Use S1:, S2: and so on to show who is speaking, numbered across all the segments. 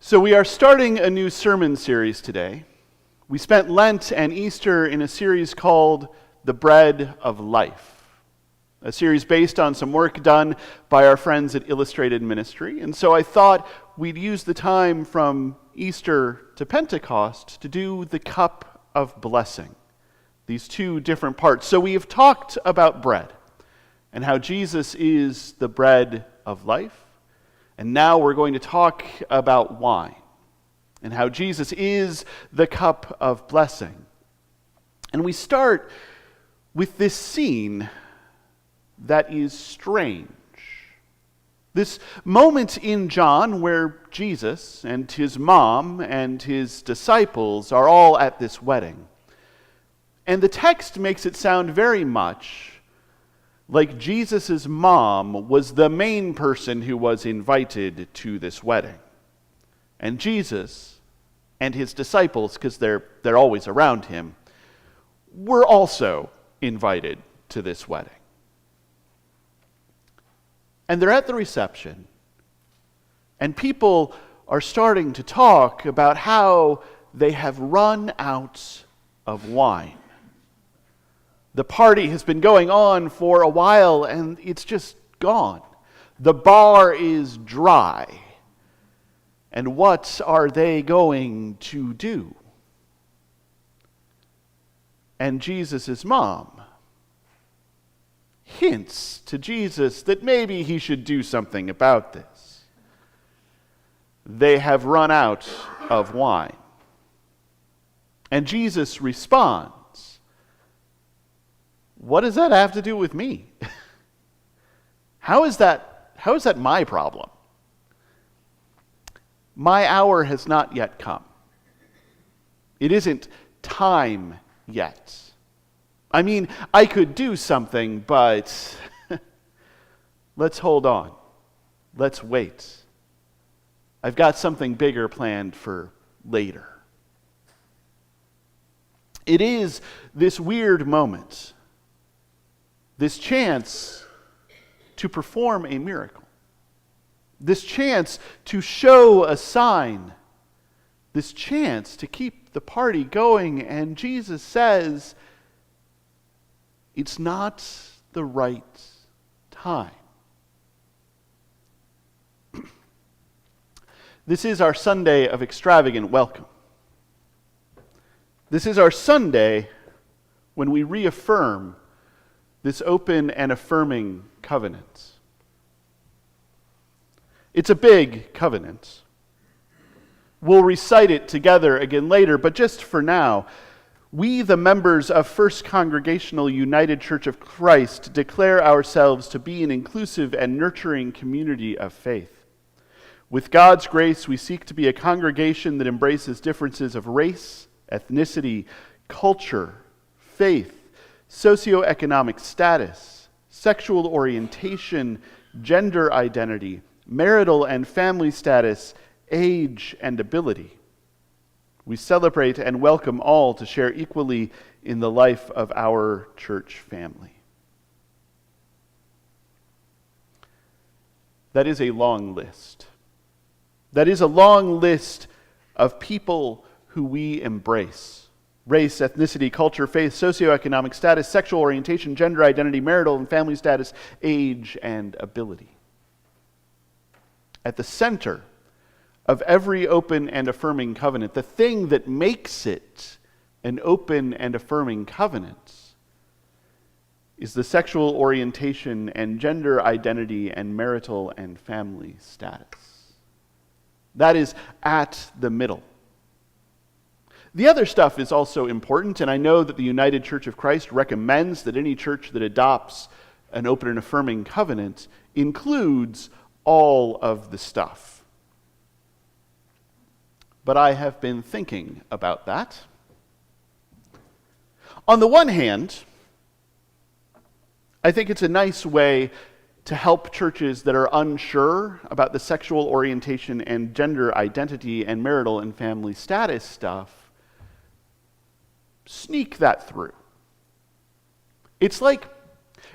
S1: So we are starting a new sermon series today. We spent Lent and Easter in a series called The Bread of Life, a series based on some work done by our friends at Illustrated Ministry. And so I thought we'd use the time from Easter to Pentecost to do the cup of blessing, these two different parts. So we have talked about bread and how Jesus is the bread of life. And now we're going to talk about wine and how Jesus is the cup of blessing. And we start with this scene that is strange. This moment in John where Jesus and his mom and his disciples are all at this wedding. And the text makes it sound very much like Jesus' mom was the main person who was invited to this wedding. And Jesus and his disciples, because they're always around him, were also invited to this wedding. And they're at the reception, and people are starting to talk about how they have run out of wine. The party has been going on for a while and it's just gone. The bar is dry. And what are they going to do? And Jesus' mom hints to Jesus that maybe he should do something about this. They have run out of wine. And Jesus responds, what does that have to do with me? How is that my problem? My hour has not yet come. It isn't time yet. I mean, I could do something, but let's hold on. Let's wait. I've got something bigger planned for later. It is this weird moment, this chance to perform a miracle, this chance to show a sign, this chance to keep the party going, and Jesus says, it's not the right time. This is our Sunday of extravagant welcome. This is our Sunday when we reaffirm this open and affirming covenant. It's a big covenant. We'll recite it together again later, but just for now, we, the members of First Congregational United Church of Christ, declare ourselves to be an inclusive and nurturing community of faith. With God's grace, we seek to be a congregation that embraces differences of race, ethnicity, culture, faith, socioeconomic status, sexual orientation, gender identity, marital and family status, age, and ability. We celebrate and welcome all to share equally in the life of our church family. That is a long list. That is a long list of people who we embrace. Race, ethnicity, culture, faith, socioeconomic status, sexual orientation, gender identity, marital and family status, age, and ability. At the center of every open and affirming covenant, the thing that makes it an open and affirming covenant is the sexual orientation and gender identity and marital and family status. That is at the middle. The other stuff is also important, and I know that the United Church of Christ recommends that any church that adopts an open and affirming covenant includes all of the stuff. But I have been thinking about that. On the one hand, I think it's a nice way to help churches that are unsure about the sexual orientation and gender identity and marital and family status stuff sneak that through. It's like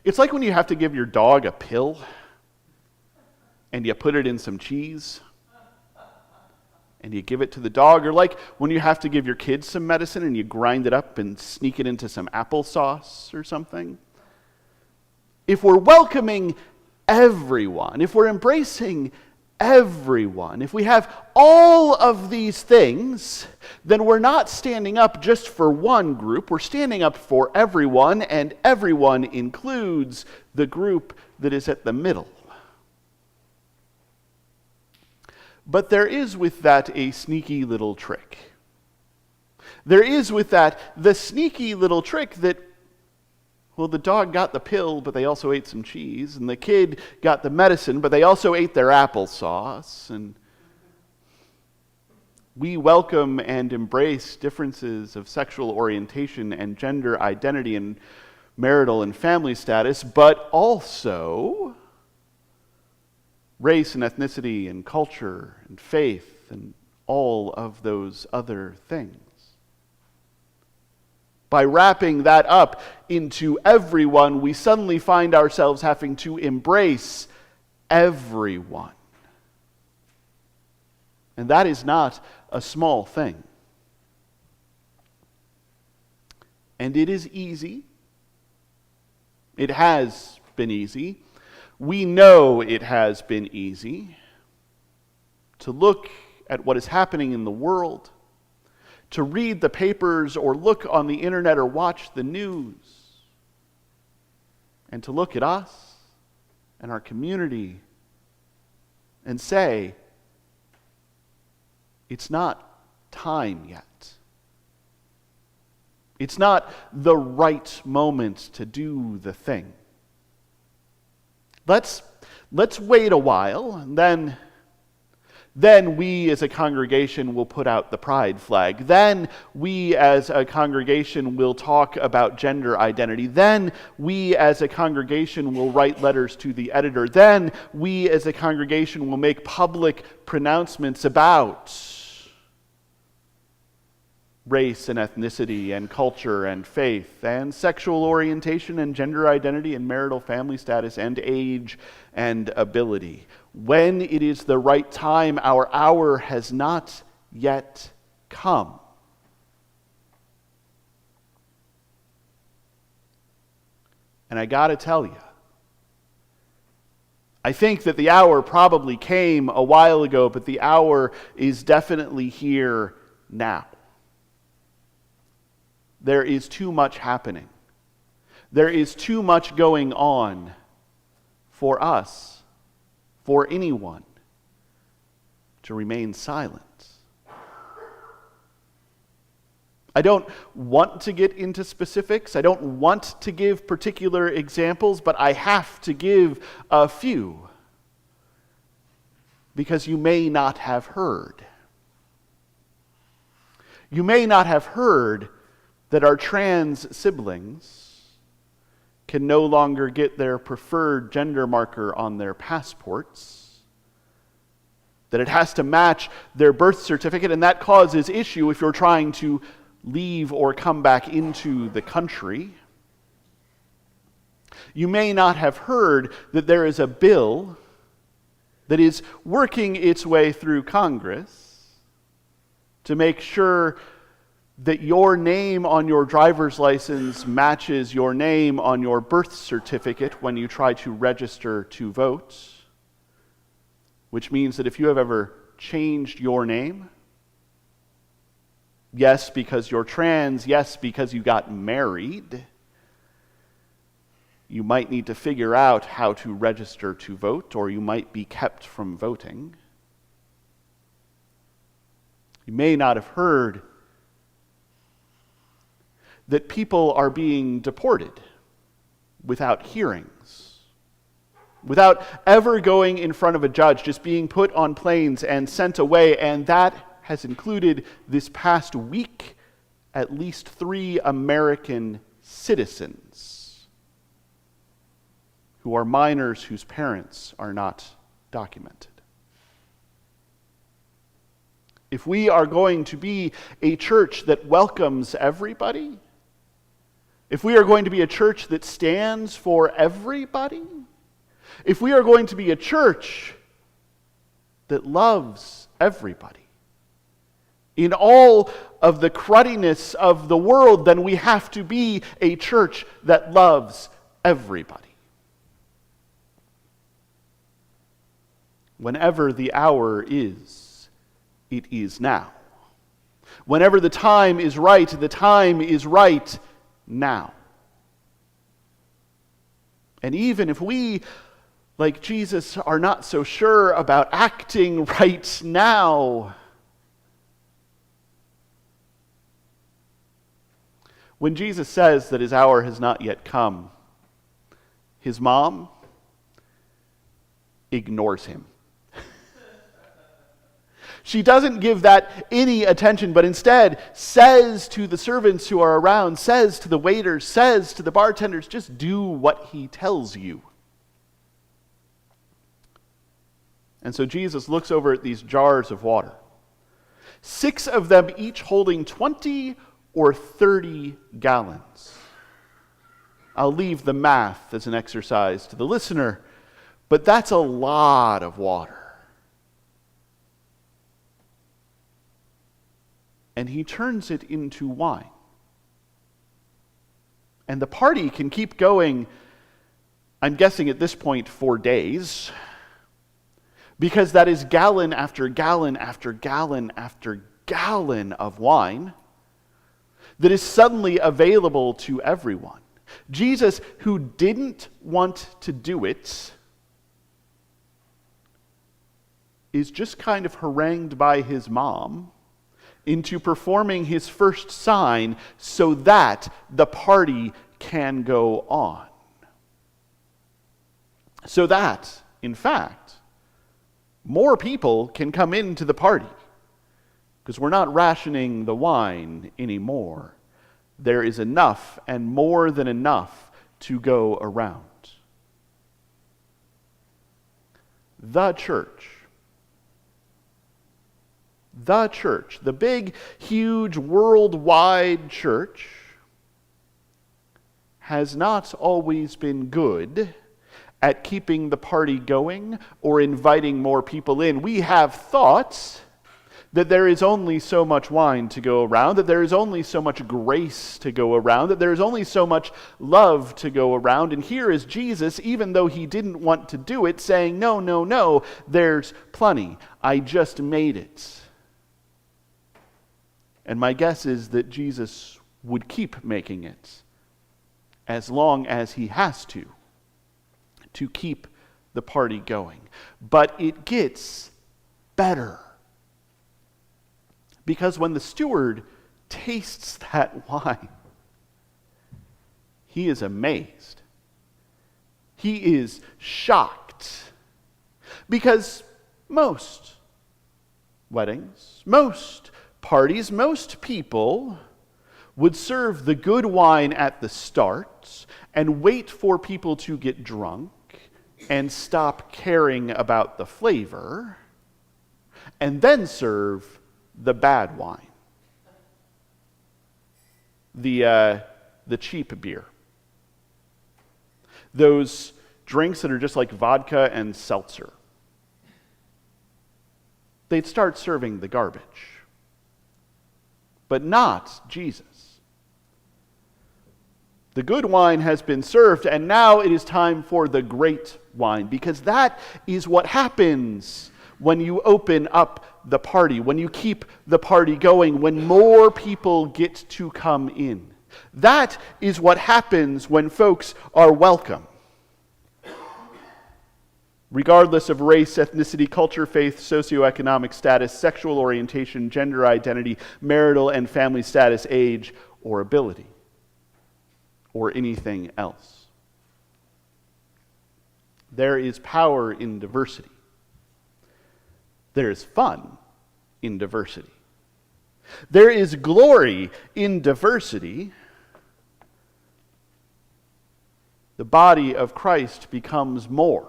S1: when you have to give your dog a pill and you put it in some cheese and you give it to the dog, or like when you have to give your kids some medicine and you grind it up and sneak it into some applesauce or something. If we're welcoming everyone, if we're embracing everyone, if we have all of these things, then we're not standing up just for one group, we're standing up for everyone, and everyone includes the group that is at the middle. But there is with that a sneaky little trick. There is with that the sneaky little trick that, well, the dog got the pill, but they also ate some cheese, and the kid got the medicine, but they also ate their applesauce, and we welcome and embrace differences of sexual orientation and gender identity and marital and family status, but also race and ethnicity and culture and faith and all of those other things. By wrapping that up into everyone, we suddenly find ourselves having to embrace everyone. And that is not a small thing. And it is easy. It has been easy. We know it has been easy to look at what is happening in the world, to read the papers or look on the internet or watch the news, and to look at us and our community and say, it's not time yet. It's not the right moment to do the thing. Let's wait a while, and then we as a congregation will put out the pride flag. Then we as a congregation will talk about gender identity. Then we as a congregation will write letters to the editor. Then we as a congregation will make public pronouncements about race and ethnicity and culture and faith and sexual orientation and gender identity and marital family status and age and ability. When it is the right time, our hour has not yet come. And I got to tell you, I think that the hour probably came a while ago, but the hour is definitely here now. There is too much happening. There is too much going on for us, for anyone, to remain silent. I don't want to get into specifics. I don't want to give particular examples, but I have to give a few because you may not have heard. You may not have heard that our trans siblings can no longer get their preferred gender marker on their passports, that it has to match their birth certificate, and that causes issue if you're trying to leave or come back into the country. You may not have heard that there is a bill that is working its way through Congress to make sure that your name on your driver's license matches your name on your birth certificate when you try to register to vote, which means that if you have ever changed your name, yes, because you're trans, yes, because you got married, you might need to figure out how to register to vote, or you might be kept from voting. You may not have heard that people are being deported without hearings, without ever going in front of a judge, just being put on planes and sent away. And that has included this past week at least 3 American citizens who are minors whose parents are not documented. If we are going to be a church that welcomes everybody, if we are going to be a church that stands for everybody, if we are going to be a church that loves everybody, in all of the cruddiness of the world, then we have to be a church that loves everybody. Whenever the hour is, it is now. Whenever the time is right now. And even if we, like Jesus, are not so sure about acting right now, when Jesus says that his hour has not yet come, his mom ignores him. She doesn't give that any attention, but instead says to the servants who are around, says to the waiters, says to the bartenders, just do what he tells you. And so Jesus looks over at these jars of water, 6 of them each holding 20 or 30 gallons. I'll leave the math as an exercise to the listener, but that's a lot of water. And he turns it into wine. And the party can keep going, I'm guessing at this point, for days, because that is gallon after gallon after gallon after gallon of wine that is suddenly available to everyone. Jesus, who didn't want to do it, is just kind of harangued by his mom into performing his first sign so that the party can go on. So that, in fact, more people can come into the party, because we're not rationing the wine anymore. There is enough and more than enough to go around. The church, the big, huge, worldwide church, has not always been good at keeping the party going or inviting more people in. We have thought that there is only so much wine to go around, that there is only so much grace to go around, that there is only so much love to go around. And here is Jesus, even though he didn't want to do it, saying, no, no, no, there's plenty. I just made it. And my guess is that Jesus would keep making it as long as he has to keep the party going. But it gets better. Because when the steward tastes that wine, he is amazed. He is shocked. Because most weddings, most parties, most people would serve the good wine at the start and wait for people to get drunk and stop caring about the flavor, and then serve the bad wine, the cheap beer, those drinks that are just like vodka and seltzer. They'd start serving the garbage. But not Jesus. The good wine has been served, and now it is time for the great wine, because that is what happens when you open up the party, when you keep the party going, when more people get to come in. That is what happens when folks are welcome. Regardless of race, ethnicity, culture, faith, socioeconomic status, sexual orientation, gender identity, marital and family status, age, or ability, or anything else. There is power in diversity. There is fun in diversity. There is glory in diversity. The body of Christ becomes more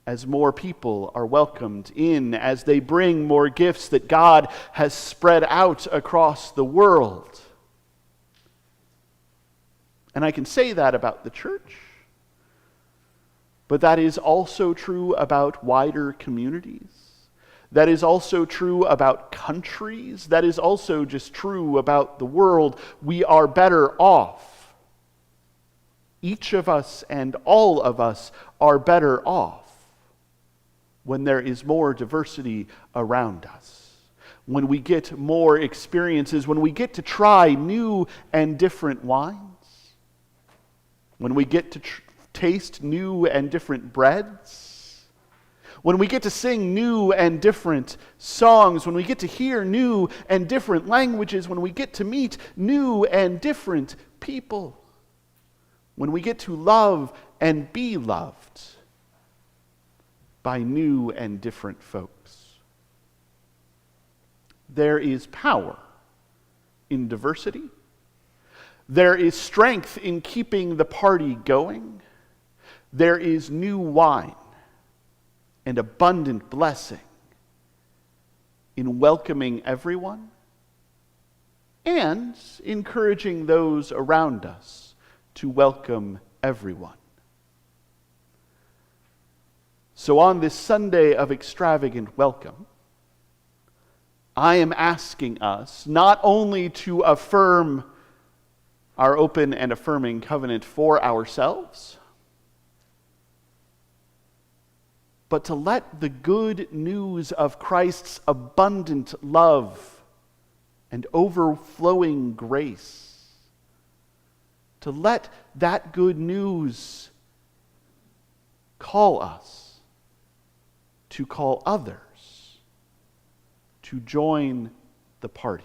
S1: as more people are welcomed in, as they bring more gifts that God has spread out across the world. And I can say that about the church, but that is also true about wider communities. That is also true about countries. That is also just true about the world. We are better off. Each of us and all of us are better off when there is more diversity around us, when we get more experiences, when we get to try new and different wines, when we get to taste new and different breads, when we get to sing new and different songs, when we get to hear new and different languages, when we get to meet new and different people, when we get to love and be loved by new and different folks. There is power in diversity. There is strength in keeping the party going. There is new wine and abundant blessing in welcoming everyone and encouraging those around us to welcome everyone. So on this Sunday of extravagant welcome, I am asking us not only to affirm our open and affirming covenant for ourselves, but to let the good news of Christ's abundant love and overflowing grace, to let that good news call us to call others to join the party,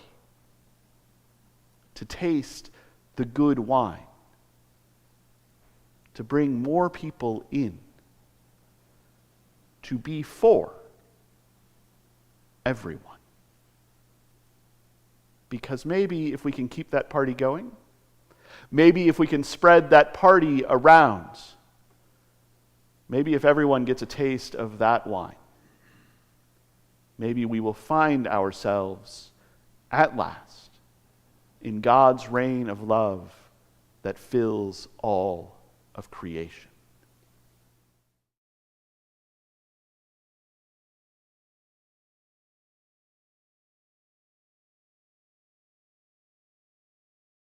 S1: to taste the good wine, to bring more people in, to be for everyone. Because maybe if we can keep that party going, maybe if we can spread that party around, maybe if everyone gets a taste of that wine, maybe we will find ourselves at last in God's reign of love that fills all of creation.